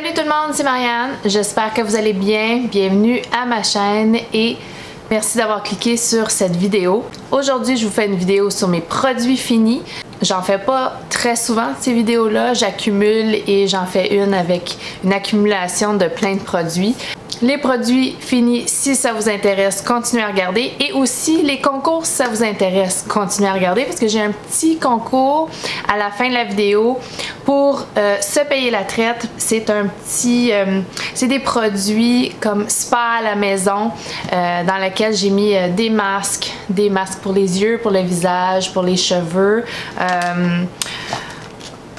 Salut tout le monde, c'est Marianne. J'espère que vous allez bien. Bienvenue à ma chaîne et merci d'avoir cliqué sur cette vidéo. Aujourd'hui, je vous fais une vidéo sur mes produits finis. J'en fais pas très souvent ces vidéos-là. J'accumule et j'en fais une avec une accumulation de plein de produits. Les produits finis, si ça vous intéresse, continuez à regarder. Et aussi les concours, si ça vous intéresse, continuez à regarder parce que j'ai un petit concours à la fin de la vidéo pour se payer la traite. C'est un petit... c'est des produits comme spa à la maison dans lequel j'ai mis des masques pour les yeux, pour le visage, pour les cheveux.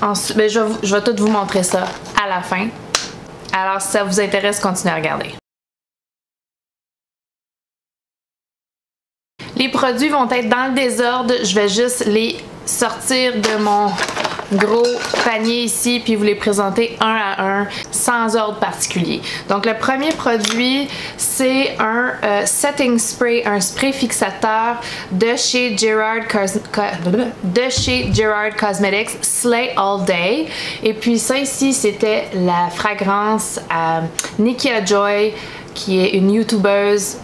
Ensuite, ben, je vais tout vous montrer ça à la fin. Alors, si ça vous intéresse, continuez à regarder. Les produits vont être dans le désordre. Je vais juste les sortir de mon gros panier ici puis vous les présenter un à un sans ordre particulier. Donc le premier produit c'est un setting spray, un spray fixateur de chez Gerard Cosmetics, Slay All Day. Et puis ça ici c'était la fragrance Nikia Joy qui est une youtubeuse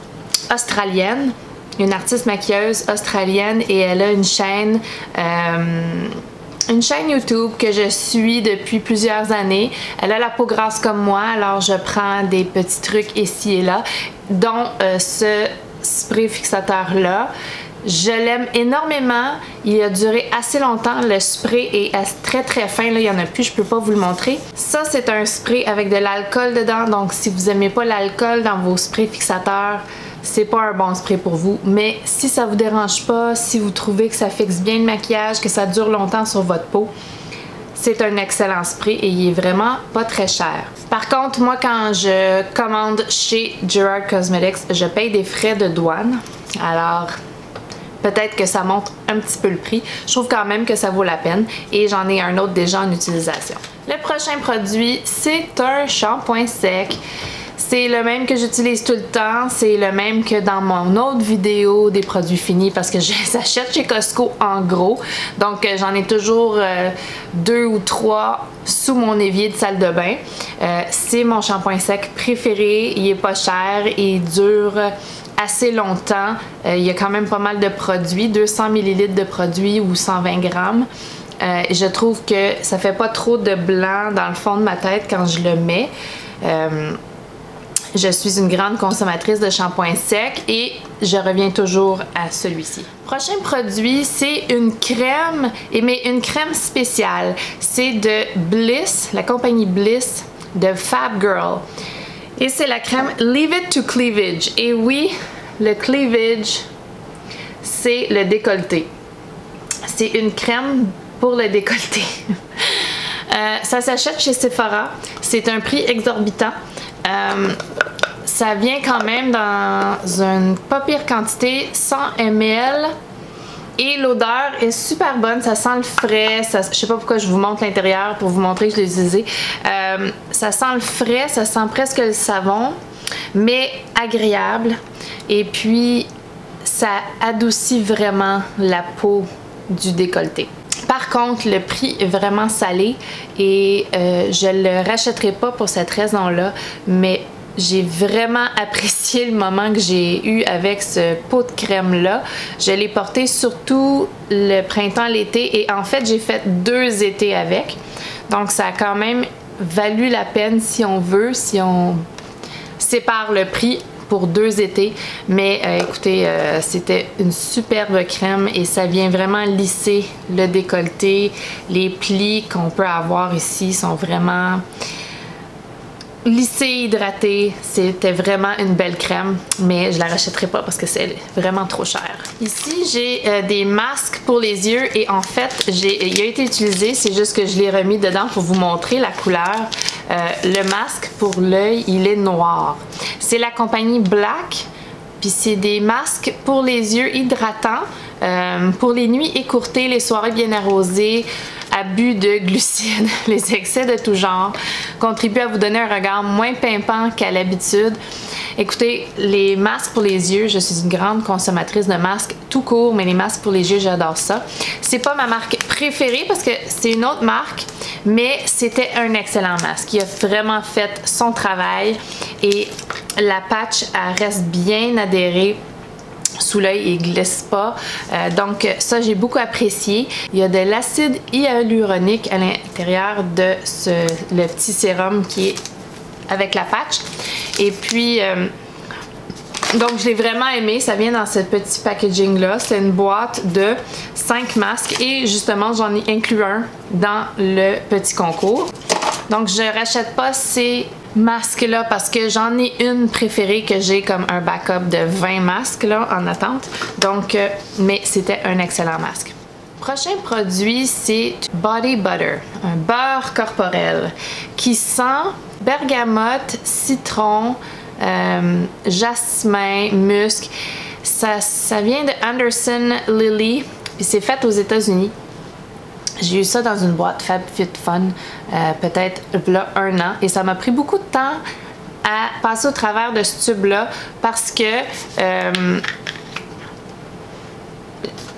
australienne, une artiste maquilleuse australienne et elle a une chaîne YouTube que je suis depuis plusieurs années. Elle a la peau grasse comme moi, alors je prends des petits trucs ici et là, dont ce spray fixateur là. Je l'aime énormément, il a duré assez longtemps, le spray est très très fin, là il n'y en a plus, je peux pas vous le montrer. Ça c'est un spray avec de l'alcool dedans, donc si vous aimez pas l'alcool dans vos sprays fixateurs, c'est pas un bon spray pour vous, mais si ça vous dérange pas, si vous trouvez que ça fixe bien le maquillage, que ça dure longtemps sur votre peau, c'est un excellent spray et il est vraiment pas très cher. Par contre, moi quand je commande chez Gerard Cosmetics, je paye des frais de douane, alors peut-être que ça monte un petit peu le prix. Je trouve quand même que ça vaut la peine et j'en ai un autre déjà en utilisation. Le prochain produit, c'est un shampoing sec. C'est le même que j'utilise tout le temps, c'est le même que dans mon autre vidéo des produits finis parce que je les achète chez Costco en gros. Donc j'en ai toujours 2 ou 3 sous mon évier de salle de bain. C'est mon shampoing sec préféré, il est pas cher et il dure assez longtemps. Il y a quand même pas mal de produits, 200 ml de produits ou 120 grammes. Je trouve que ça fait pas trop de blanc dans le fond de ma tête quand je le mets. Je suis une grande consommatrice de shampoing sec et je reviens toujours à celui-ci. Prochain produit, c'est une crème, mais une crème spéciale. C'est de Bliss, la compagnie Bliss de Fab Girl. Et c'est la crème Leave It to Cleavage. Et oui, le cleavage, c'est le décolleté. C'est une crème pour le décolleté. Ça s'achète chez Sephora. C'est un prix exorbitant. Ça vient quand même dans une pas pire quantité, 100 ml. Et l'odeur est super bonne, ça sent le frais, je sais pas pourquoi je vous montre l'intérieur pour vous montrer que je l'ai utilisé. Ça sent le frais, ça sent presque le savon, mais agréable. Et puis, ça adoucit vraiment la peau du décolleté. Par contre, le prix est vraiment salé et je le rachèterai pas pour cette raison-là, mais j'ai vraiment apprécié le moment que j'ai eu avec ce pot de crème-là. Je l'ai porté surtout le printemps, l'été et en fait, j'ai fait 2 étés avec. Donc, ça a quand même valu la peine si on veut, si on sépare le prix pour 2 étés. Mais écoutez, c'était une superbe crème et ça vient vraiment lisser le décolleté. Les plis qu'on peut avoir ici sont vraiment lissé, hydraté. C'était vraiment une belle crème, mais je la rachèterai pas parce que c'est vraiment trop cher. Ici, j'ai des masques pour les yeux et en fait, il a été utilisé, c'est juste que je l'ai remis dedans pour vous montrer la couleur. Le masque pour l'œil, il est noir. C'est la compagnie Black, puis c'est des masques pour les yeux hydratants, pour les nuits écourtées, les soirées bien arrosées, abus de glucides, les excès de tout genre contribuent à vous donner un regard moins pimpant qu'à l'habitude. Écoutez, les masques pour les yeux, je suis une grande consommatrice de masques tout court, mais les masques pour les yeux, j'adore ça. C'est pas ma marque préférée parce que c'est une autre marque, mais c'était un excellent masque. Il a vraiment fait son travail et la patch, elle reste bien adhérée sous l'œil et glisse pas. Donc ça, j'ai beaucoup apprécié. Il y a de l'acide hyaluronique à l'intérieur de le petit sérum qui est avec la patch. Et puis, donc je l'ai vraiment aimé. Ça vient dans ce petit packaging là. C'est une boîte de 5 masques et justement, j'en ai inclus un dans le petit concours. Donc je rachète pas ces masques là parce que j'en ai une préférée que j'ai comme un backup de 20 masques là en attente. Donc, mais c'était un excellent masque. Prochain produit, c'est Body Butter, un beurre corporel qui sent bergamote, citron, jasmin, musc. Ça vient de Anderson Lily, puis c'est fait aux États-Unis. J'ai eu ça dans une boîte FabFitFun, peut-être là 1 an, et ça m'a pris beaucoup de temps à passer au travers de ce tube-là parce que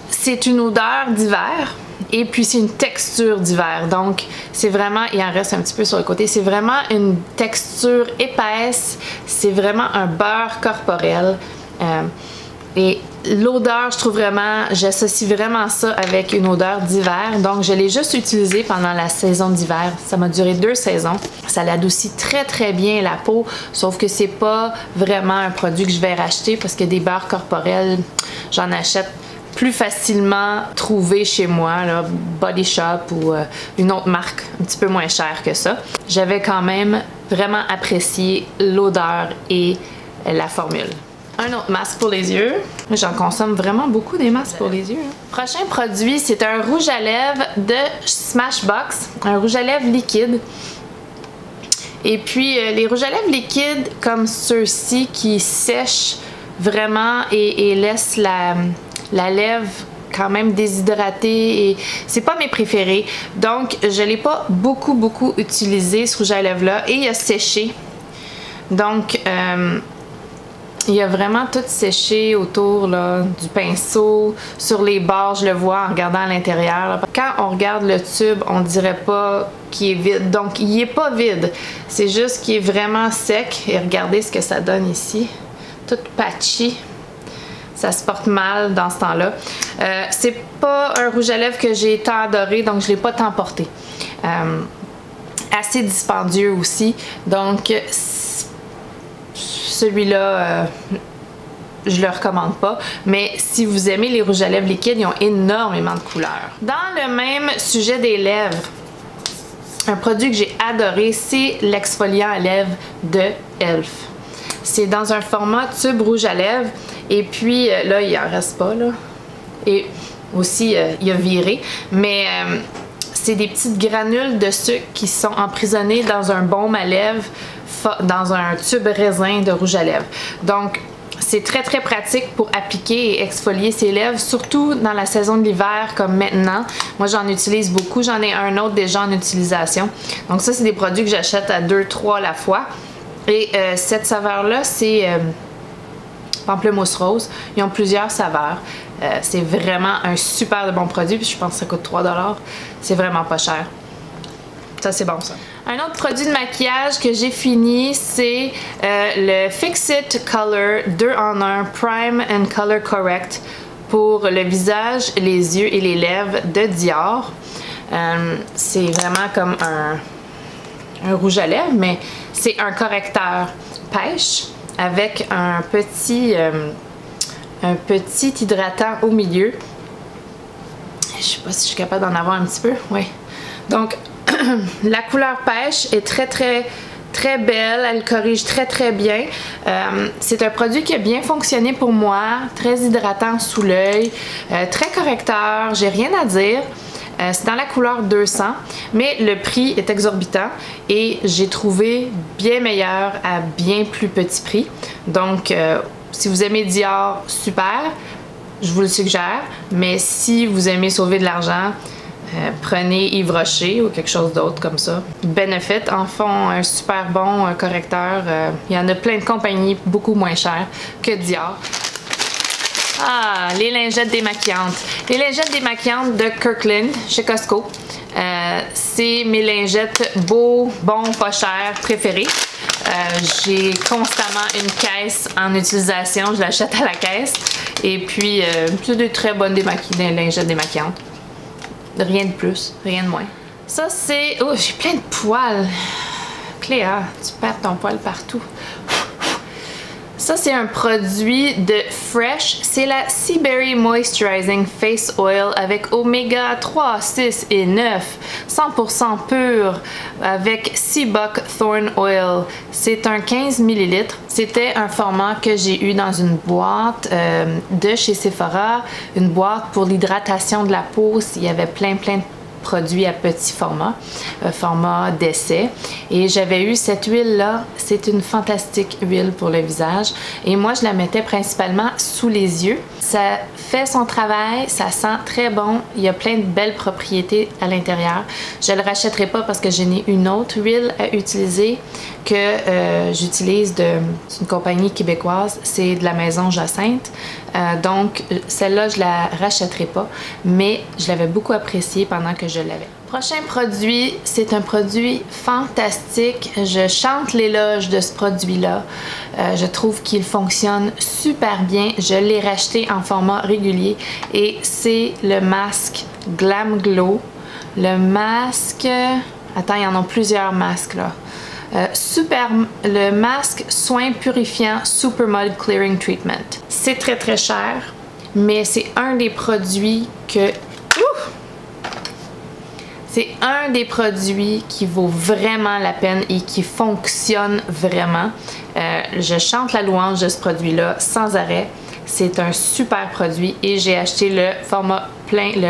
c'est une odeur d'hiver et puis c'est une texture d'hiver. Donc c'est vraiment, il en reste un petit peu sur le côté, c'est vraiment une texture épaisse, c'est vraiment un beurre corporel. Et l'odeur, je trouve vraiment, j'associe vraiment ça avec une odeur d'hiver. Donc, je l'ai juste utilisé pendant la saison d'hiver. Ça m'a duré 2 saisons. Ça l'adoucit très, très bien la peau. Sauf que c'est pas vraiment un produit que je vais racheter parce que des beurres corporels, j'en achète plus facilement trouvés chez moi, là, Body Shop ou une autre marque un petit peu moins chère que ça. J'avais quand même vraiment apprécié l'odeur et la formule. Un autre masque pour les yeux. J'en consomme vraiment beaucoup des masques pour les yeux. Prochain produit, c'est un rouge à lèvres de Smashbox. Un rouge à lèvres liquide. Et puis, les rouges à lèvres liquides, comme ceux-ci, qui sèchent vraiment et laissent la lèvre quand même déshydratée. Et c'est pas mes préférés. Donc, je l'ai pas beaucoup utilisé, ce rouge à lèvres-là. Et il a séché. Donc, il a vraiment tout séché autour là, du pinceau, sur les bords, je le vois en regardant à l'intérieur. Quand on regarde le tube, on dirait pas qu'il est vide. Donc, il est pas vide. C'est juste qu'il est vraiment sec. Et regardez ce que ça donne ici. Tout patchy. Ça se porte mal dans ce temps-là. C'est pas un rouge à lèvres que j'ai tant adoré, donc je l'ai pas tant porté. Assez dispendieux aussi. Donc, celui-là, je le recommande pas. Mais si vous aimez les rouges à lèvres liquides, ils ont énormément de couleurs. Dans le même sujet des lèvres, un produit que j'ai adoré, c'est l'exfoliant à lèvres de Elf. C'est dans un format tube rouge à lèvres. Et puis, là, il en reste pas, là. Et aussi, il a viré. Mais c'est des petites granules de sucre qui sont emprisonnées dans un baume à lèvres, dans un tube raisin de rouge à lèvres. Donc, c'est très pratique pour appliquer et exfolier ses lèvres, surtout dans la saison de l'hiver comme maintenant. Moi, j'en utilise beaucoup. J'en ai un autre déjà en utilisation. Donc ça, c'est des produits que j'achète à 2-3 à la fois. Et cette saveur-là, c'est pamplemousse rose. Ils ont plusieurs saveurs. C'est vraiment un super de bon produit. Puis je pense que ça coûte 3 $. C'est vraiment pas cher. Ça, c'est bon, ça. Un autre produit de maquillage que j'ai fini, c'est le Fix It Color 2 en 1 Prime and Color Correct pour le visage, les yeux et les lèvres de Dior. C'est vraiment comme un rouge à lèvres, mais c'est un correcteur pêche avec un petit hydratant au milieu. Je sais pas si je suis capable d'en avoir un petit peu. Oui. Donc, la couleur pêche est très belle, elle corrige très bien. C'est un produit qui a bien fonctionné pour moi, très hydratant sous l'œil, très correcteur, j'ai rien à dire. C'est dans la couleur 200, mais le prix est exorbitant et j'ai trouvé bien meilleur à bien plus petit prix. Donc, si vous aimez Dior, super, je vous le suggère. Mais si vous aimez sauver de l'argent, prenez Yves Rocher ou quelque chose d'autre comme ça. Benefit en font un super bon correcteur. Il y en a plein de compagnies beaucoup moins chères que Dior. Ah, les lingettes démaquillantes. Les lingettes démaquillantes de Kirkland chez Costco. C'est mes lingettes beaux, bons, pas chers préférées. J'ai constamment une caisse en utilisation. Je l'achète à la caisse. Et puis, c'est des très bonnes lingettes démaquillantes. Rien de plus, rien de moins. Ça, c'est... Oh, j'ai plein de poils. Cléa, tu perds ton poil partout. Ça, c'est un produit de Fresh. C'est la Sea Berry Moisturizing Face Oil avec oméga 3, 6 et 9. 100% pur avec Sea Buck Thorn Oil. C'est un 15 ml. C'était un format que j'ai eu dans une boîte de chez Sephora. Une boîte pour l'hydratation de la peau. Il y avait plein de produit à petit format, format d'essai. Et j'avais eu cette huile-là. C'est une fantastique huile pour le visage. Et moi, je la mettais principalement sous les yeux. Ça fait son travail, ça sent très bon. Il y a plein de belles propriétés à l'intérieur. Je ne le rachèterai pas parce que j'ai une autre huile à utiliser que j'utilise d'une compagnie québécoise. C'est de la maison Jacinthe. Donc, celle-là, je la rachèterai pas, mais je l'avais beaucoup appréciée pendant que je l'avais. Prochain produit, c'est un produit fantastique. Je chante l'éloge de ce produit-là. Je trouve qu'il fonctionne super bien. Je l'ai racheté en format régulier et c'est le masque Glam Glow. Le masque... Attends, il y en a plusieurs masques là. Le masque soin purifiant Super Mud Clearing Treatment. C'est très cher, mais c'est un des produits que... C'est un des produits qui vaut vraiment la peine et qui fonctionne vraiment. Je chante la louange de ce produit-là sans arrêt. C'est un super produit et j'ai acheté le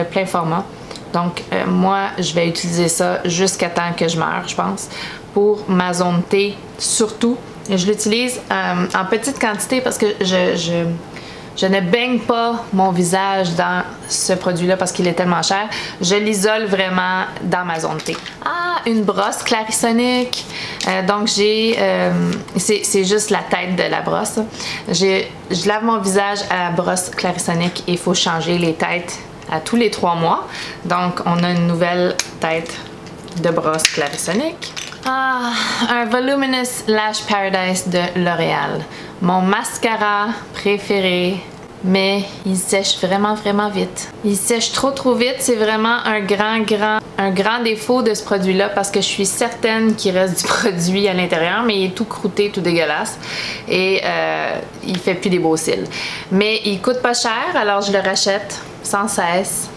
plein format. Donc, moi, je vais utiliser ça jusqu'à temps que je meure, je pense, pour ma zone T surtout. Je l'utilise en petite quantité parce que je ne baigne pas mon visage dans ce produit-là parce qu'il est tellement cher. Je l'isole vraiment dans ma zone T. Ah, une brosse Clarisonic. Donc, c'est juste la tête de la brosse. Je lave mon visage à la brosse Clarisonic et il faut changer les têtes à tous les 3 mois. Donc, on a une nouvelle tête de brosse Clarisonic. Ah, un Voluminous Lash Paradise de L'Oréal. Mon mascara préféré, mais il sèche vraiment vite. Il sèche trop vite. C'est vraiment un grand défaut de ce produit-là parce que je suis certaine qu'il reste du produit à l'intérieur, mais il est tout croûté, tout dégueulasse. Et il fait plus des beaux cils. Mais il coûte pas cher, alors je le rachète sans cesse.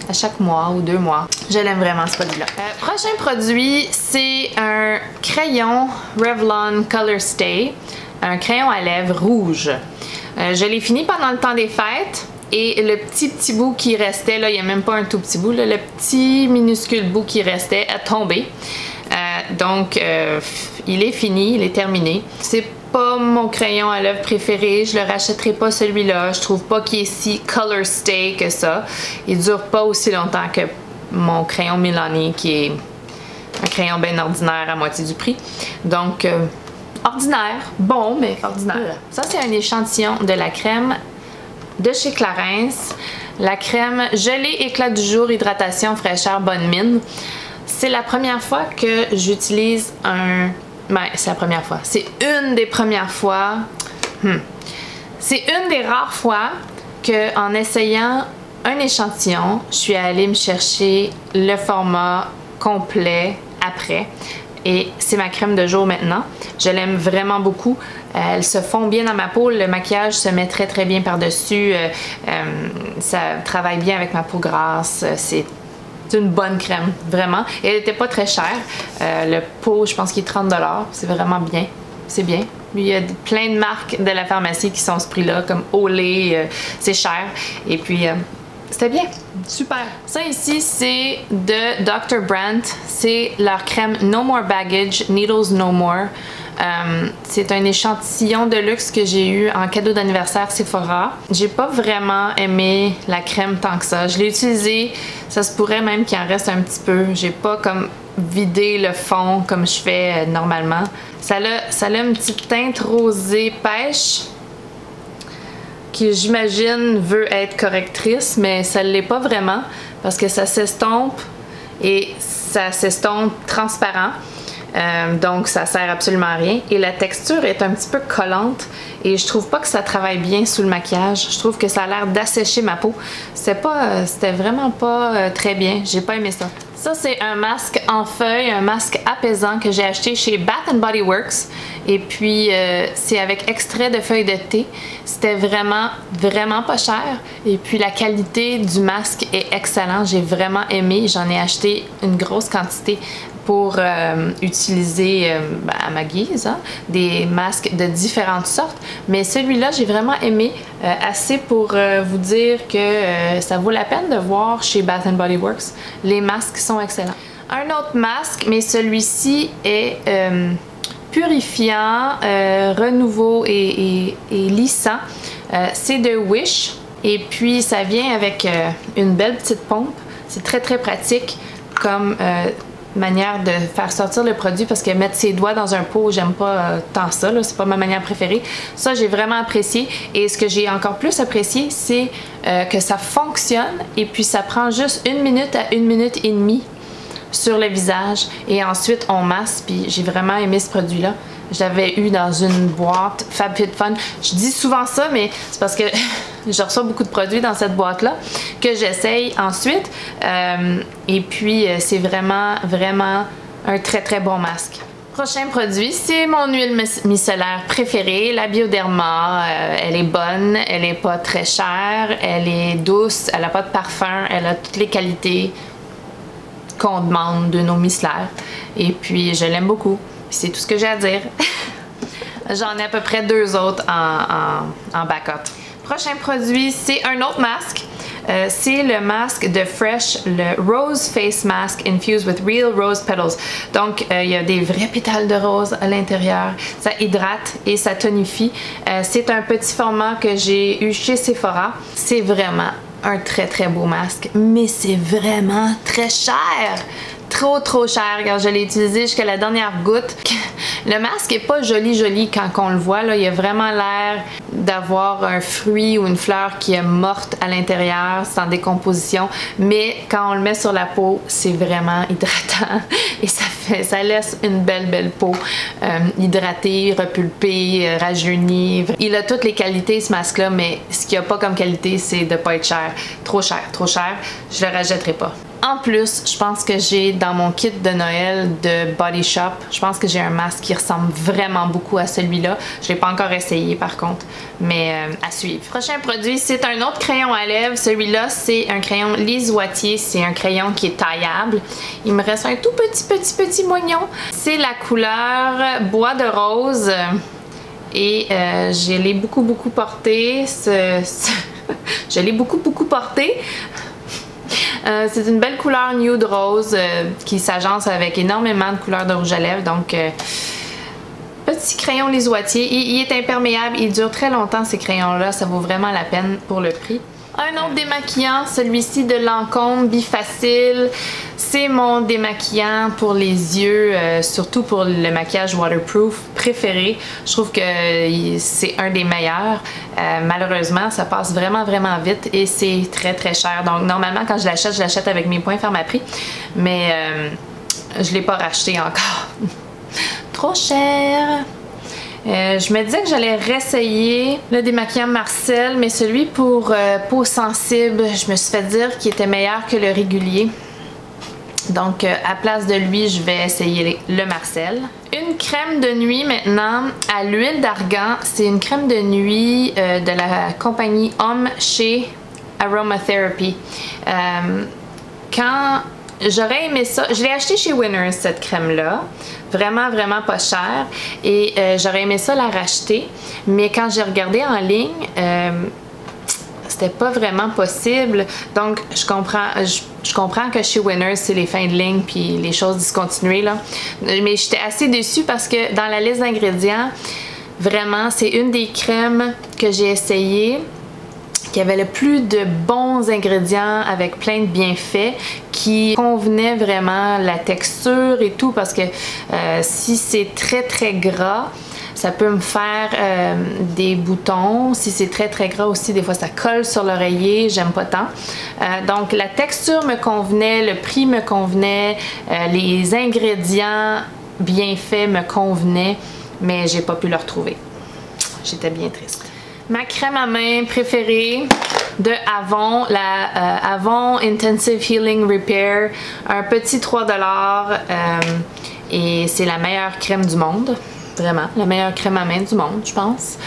À chaque mois ou 2 mois. Je l'aime vraiment ce produit-là. Prochain produit, c'est un crayon Revlon Color Stay. Un crayon à lèvres rouge. Je l'ai fini pendant le temps des fêtes et le petit bout qui restait, là, il n'y a même pas un tout petit bout, là, le petit minuscule bout qui restait a tombé. Donc, il est fini, il est terminé. C'est pas mon crayon à lèvres préféré, je le rachèterai pas celui-là. Je trouve pas qu'il est si color stay que ça. Il dure pas aussi longtemps que mon crayon Milani qui est un crayon bien ordinaire à moitié du prix. Donc, ordinaire, bon, mais ordinaire. Ça, c'est un échantillon de la crème de chez Clarins. La crème gelée éclat du jour, hydratation, fraîcheur, bonne mine. C'est la première fois que j'utilise un... Ben, c'est la première fois. C'est une des premières fois... C'est une des rares fois que, en essayant un échantillon, je suis allée me chercher le format complet après. Et c'est ma crème de jour maintenant. Je l'aime vraiment beaucoup. Elle se fond bien dans ma peau. Le maquillage se met très bien par-dessus. Ça travaille bien avec ma peau grasse. C'est une bonne crème, vraiment. Et elle n'était pas très chère. Le pot, je pense qu'il est 30 $. C'est vraiment bien. C'est bien. Il y a plein de marques de la pharmacie qui sont à ce prix-là, comme Olay. C'est cher. Et puis... c'était bien. Super. Ça ici, c'est de Dr. Brandt. C'est leur crème No More Baggage, Needles No More. C'est un échantillon de luxe que j'ai eu en cadeau d'anniversaire Sephora. J'ai pas vraiment aimé la crème tant que ça. Je l'ai utilisée, ça se pourrait même qu'il en reste un petit peu. J'ai pas comme vidé le fond comme je fais normalement. Ça a une petite teinte rosée pêche qui, j'imagine, veut être correctrice, mais ça l'est pas vraiment parce que ça s'estompe et ça s'estompe transparent. Donc ça sert absolument à rien et la texture est un petit peu collante et je trouve pas que ça travaille bien sous le maquillage. Je trouve que ça a l'air d'assécher ma peau. C'était vraiment pas très bien. J'ai pas aimé ça. Ça, c'est un masque en feuille, un masque apaisant que j'ai acheté chez Bath & Body Works. Et puis, c'est avec extrait de feuilles de thé. C'était vraiment, vraiment pas cher. Et puis, la qualité du masque est excellente. J'ai vraiment aimé. J'en ai acheté une grosse quantité pour utiliser à ma guise, hein, des masques de différentes sortes. Mais celui-là, j'ai vraiment aimé, assez pour vous dire que ça vaut la peine de voir chez Bath & Body Works. Les masques sont excellents. Un autre masque, mais celui-ci est purifiant, renouveau et lissant. C'est de Wish. Et puis, ça vient avec une belle petite pompe. C'est très, très pratique comme manière de faire sortir le produit parce que mettre ses doigts dans un pot, j'aime pas tant ça, c'est pas ma manière préférée. Ça, j'ai vraiment apprécié et ce que j'ai encore plus apprécié, c'est que ça fonctionne et puis ça prend juste 1 minute à 1 minute et demie sur le visage et ensuite on masse puis j'ai vraiment aimé ce produit-là. Je l'avais eu dans une boîte FabFitFun. Je dis souvent ça, mais c'est parce que je reçois beaucoup de produits dans cette boîte-là que j'essaye ensuite. Et puis, c'est vraiment, vraiment un très, très bon masque. Prochain produit, c'est mon huile micellaire préférée, la Bioderma. Elle est bonne, elle n'est pas très chère, elle est douce, elle n'a pas de parfum, elle a toutes les qualités qu'on demande d'une eau micellaire. Et puis, je l'aime beaucoup. C'est tout ce que j'ai à dire. J'en ai à peu près 2 autres en backup. Prochain produit, c'est un autre masque. C'est le masque de Fresh, le Rose Face Mask Infused with Real Rose Petals. Donc, il y a des vrais pétales de rose à l'intérieur. Ça hydrate et ça tonifie. C'est un petit format que j'ai eu chez Sephora. C'est vraiment un très, très beau masque, mais c'est vraiment très cher. Trop cher. Regarde, je l'ai utilisé jusqu'à la dernière goutte. Le masque est pas joli quand on le voit. Là, il a vraiment l'air d'avoir un fruit ou une fleur qui est morte à l'intérieur, c'est en décomposition. Mais quand on le met sur la peau, c'est vraiment hydratant et ça laisse une belle peau hydratée, repulpée, rajeunie. Il a toutes les qualités ce masque-là, mais ce qu'il n'a pas comme qualité, c'est de pas être cher. Trop cher. Je le rachèterai pas. En plus, je pense que j'ai dans mon kit de Noël de Body Shop, je pense que j'ai un masque qui ressemble vraiment beaucoup à celui-là. Je l'ai pas encore essayé par contre, mais à suivre. Prochain produit, c'est un autre crayon à lèvres. Celui-là, c'est un crayon Lise Wattier. C'est un crayon qui est taillable. Il me reste un tout petit moignon. C'est la couleur bois de rose et je l'ai beaucoup porté. Je l'ai beaucoup porté. C'est une belle couleur nude rose qui s'agence avec énormément de couleurs de rouge à lèvres. Donc, petit crayon Lise Wattier. Il est imperméable. Il dure très longtemps, ces crayons-là. Ça vaut vraiment la peine pour le prix. Un autre démaquillant, celui-ci de Lancôme Bifacil. C'est mon démaquillant pour les yeux, surtout pour le maquillage waterproof préféré. Je trouve que c'est un des meilleurs. Malheureusement, ça passe vraiment vite et c'est très cher. Donc normalement, quand je l'achète avec mes points Pharmaprix. Mais je l'ai pas racheté encore. Trop cher! Je me disais que j'allais réessayer le démaquillant Marcel, mais celui pour peau sensible, je me suis fait dire qu'il était meilleur que le régulier. Donc, à place de lui, je vais essayer le Marcel. Une crème de nuit maintenant à l'huile d'argan. C'est une crème de nuit de la compagnie Homme chez Aromatherapy. J'aurais aimé ça. Je l'ai acheté chez Winners, cette crème-là. Vraiment pas cher. Et j'aurais aimé ça la racheter. Mais quand j'ai regardé en ligne, c'était pas vraiment possible. Donc, je comprends que chez Winners, c'est les fins de ligne puis les choses discontinuées, là. Mais j'étais assez déçue parce que dans la liste d'ingrédients, vraiment, c'est une des crèmes que j'ai essayées qui avait le plus de bons ingrédients avec plein de bienfaits, qui convenait vraiment la texture et tout, parce que si c'est très gras, ça peut me faire des boutons. Si c'est très gras aussi, des fois ça colle sur l'oreiller, j'aime pas tant. Donc la texture me convenait, le prix me convenait, les ingrédients bien faits me convenaient, mais j'ai pas pu le retrouver. J'étais bien triste. Ma crème à main préférée de Avon, la Avon Intensive Healing Repair, un petit 3$, et c'est la meilleure crème du monde. Vraiment, la meilleure crème à main du monde, je pense.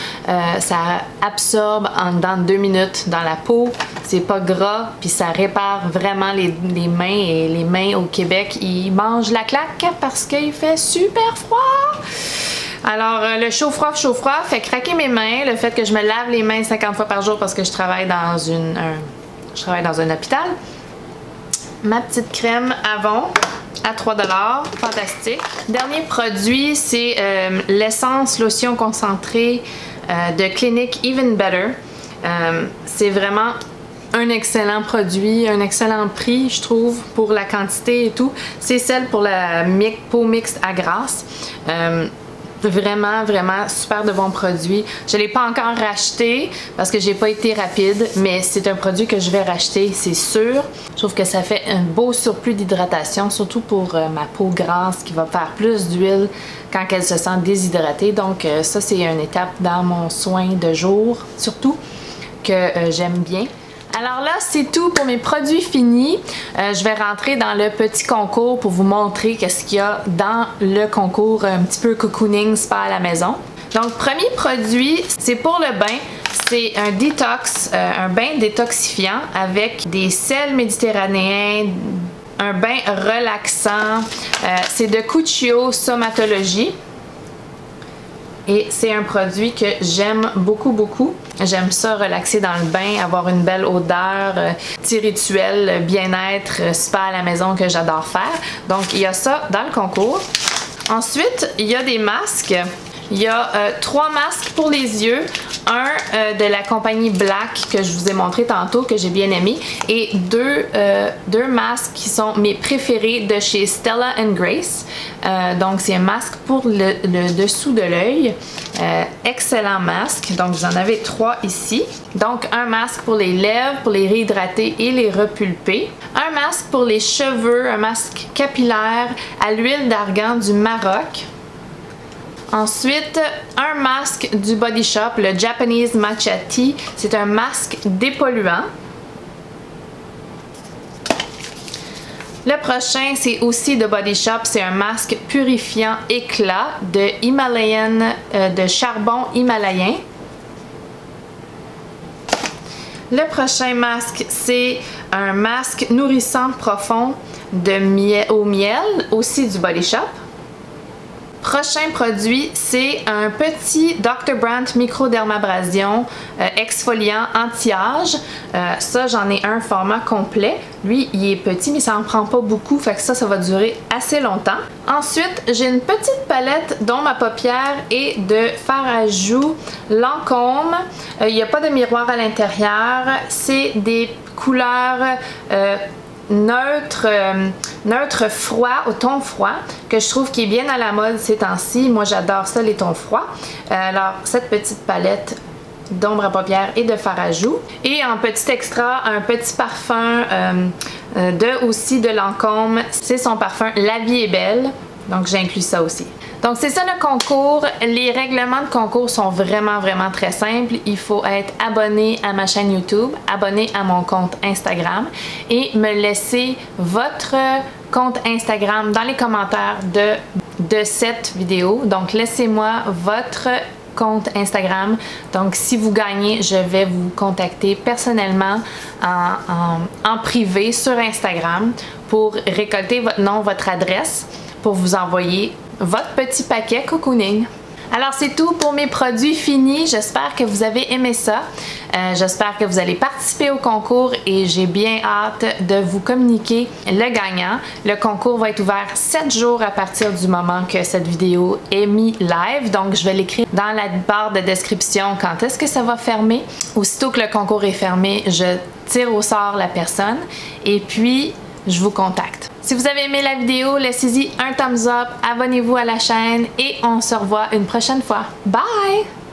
Ça absorbe en dedans de 2 minutes dans la peau. C'est pas gras, puis ça répare vraiment les mains. Et les mains au Québec, ils mangent la claque parce qu'il fait super froid. Alors, le chaud-froid fait craquer mes mains. Le fait que je me lave les mains 50 fois par jour parce que je travaille dans un hôpital. Ma petite crème Avon à 3$, fantastique. Dernier produit, c'est l'essence lotion concentrée de Clinique Even Better. C'est vraiment un excellent produit, un excellent prix, je trouve, pour la quantité et tout. C'est celle pour la peau mixte à grasse. Vraiment super de bons produits. Je ne l'ai pas encore racheté parce que j'ai pas été rapide, mais c'est un produit que je vais racheter, c'est sûr. Je trouve que ça fait un beau surplus d'hydratation, surtout pour ma peau grasse qui va faire plus d'huile quand elle se sent déshydratée. Donc ça, c'est une étape dans mon soin de jour, surtout, que j'aime bien. Alors là, c'est tout pour mes produits finis. Je vais rentrer dans le petit concours pour vous montrer qu'est-ce qu'il y a dans le concours un petit peu cocooning spa à la maison. Donc, premier produit, c'est pour le bain. C'est un détox, un bain détoxifiant avec des sels méditerranéens, un bain relaxant. C'est de Cuccio Somatologie. Et c'est un produit que j'aime beaucoup. J'aime ça, relaxer dans le bain, avoir une belle odeur, petit rituel bien-être, spa à la maison que j'adore faire. Donc, il y a ça dans le concours. Ensuite, il y a des masques. Il y a 3 masques pour les yeux, un de la compagnie Black que je vous ai montré tantôt, que j'ai bien aimé, et deux masques qui sont mes préférés de chez Stella & Grace. Donc c'est un masque pour le dessous de l'œil, excellent masque, donc vous en avez 3 ici. Donc un masque pour les lèvres, pour les réhydrater et les repulper, un masque pour les cheveux, un masque capillaire à l'huile d'argan du Maroc. Ensuite, un masque du Body Shop, le Japanese Matcha Tea. C'est un masque dépolluant. Le prochain, c'est aussi de Body Shop. C'est un masque purifiant éclat de de charbon himalayen. Le prochain masque, c'est un masque nourrissant profond au miel, aussi du Body Shop. Prochain produit, c'est un petit Dr. Brandt microdermabrasion exfoliant anti-âge. Ça, j'en ai un format complet. Lui, il est petit, mais ça en prend pas beaucoup, fait que ça va durer assez longtemps. Ensuite, j'ai une petite palette dont ma paupière est de fard à joues Lancôme. Il n'y a pas de miroir à l'intérieur. C'est des couleurs neutre froid, au ton froid, que je trouve qui est bien à la mode ces temps-ci. Moi, j'adore ça, les tons froids. Alors, cette petite palette d'ombre à paupières et de fard à joues. Et en petit extra, un petit parfum aussi de Lancôme. C'est son parfum La vie est belle. Donc, j'inclus ça aussi. Donc, c'est ça le concours. Les règlements de concours sont vraiment très simples. Il faut être abonné à ma chaîne YouTube, abonné à mon compte Instagram et me laisser votre compte Instagram dans les commentaires de cette vidéo. Donc, laissez-moi votre compte Instagram. Donc, si vous gagnez, je vais vous contacter personnellement en privé sur Instagram pour récolter votre nom, votre adresse, pour vous envoyer votre petit paquet cocooning. Alors c'est tout pour mes produits finis. J'espère que vous avez aimé ça. J'espère que vous allez participer au concours et j'ai bien hâte de vous communiquer le gagnant. Le concours va être ouvert 7 jours à partir du moment que cette vidéo est mise live. Donc je vais l'écrire dans la barre de description quand est-ce que ça va fermer. Aussitôt que le concours est fermé, je tire au sort la personne et puis je vous contacte. Si vous avez aimé la vidéo, laissez-y un thumbs up, abonnez-vous à la chaîne et on se revoit une prochaine fois. Bye!